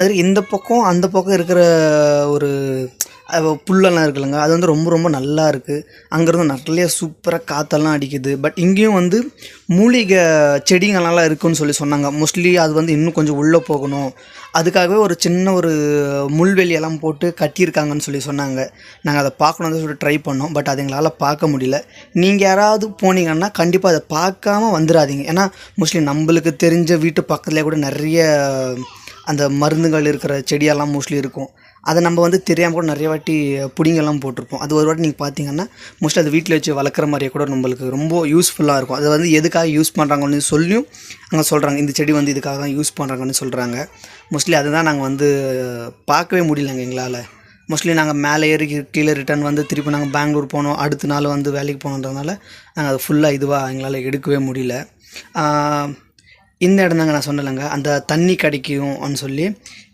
அது இந்த பக்கம், அந்த பக்கம் இருக்கிற ஒரு புல்லெல்லாம் இருக்குல்லங்க, அது வந்து ரொம்ப ரொம்ப நல்லா இருக்குது. அங்கேருந்து நிறைய சூப்பராக காற்றெல்லாம் அடிக்குது. பட் இங்கேயும் வந்து மூலிகை செடிங்கள்லாம் இருக்குன்னு சொன்னாங்க. மோஸ்ட்லி அது வந்து இன்னும் கொஞ்சம் உள்ளே போகணும். அதுக்காகவே ஒரு சின்ன ஒரு முள்வேலியெல்லாம் போட்டு கட்டியிருக்காங்கன்னு சொன்னாங்க. நாங்கள் அதை பார்க்கணுன்னு சொல்லிட்டு ட்ரை பண்ணோம். பட் அது எங்களால் பார்க்க முடியல. நீங்கள் யாராவது போனீங்கன்னா கண்டிப்பாக அதை பார்க்காம வந்துடாதீங்க. ஏன்னா மோஸ்ட்லி நம்மளுக்கு தெரிஞ்ச வீட்டு பக்கத்துலேயே கூட நிறைய அந்த மருந்துகள் இருக்கிற செடியெல்லாம் மோஸ்ட்லி இருக்கும். அதை நம்ம வந்து தெரியாமல் கூட நிறைய வாட்டி பிடிங்கெல்லாம் போட்டிருப்போம். அது ஒரு வாட்டி நீங்கள் பார்த்தீங்கன்னா மோஸ்ட்லி அது வீட்டில் வச்சு வளர்க்குற மாதிரியே கூட நம்மளுக்கு ரொம்ப யூஸ்ஃபுல்லாக இருக்கும். அது வந்து எதுக்காக யூஸ் பண்ணுறாங்கன்னு சொல்லியும் அங்கே சொல்கிறாங்க. இந்த செடி வந்து இதுக்காக தான் யூஸ் பண்ணுறாங்கன்னு சொல்கிறாங்க. மோஸ்ட்லி அதுதான் நாங்கள் வந்து பார்க்கவே முடியலங்க எங்களால். மோஸ்ட்லி நாங்கள் மேலே ஏறி கீழே ரிட்டர்ன் வந்து திருப்பி நாங்கள் பெங்களூர் போனோம். அடுத்த நாள் வந்து வேலைக்கு போனோன்றதுனால நாங்கள் அது ஃபுல்லாக இதுவாக எங்களால் எடுக்கவே முடியல. இந்த இடம் தாங்க நான் சொன்னேன்லங்க, அந்த தண்ணி கிடைக்கும்னு சொல்லி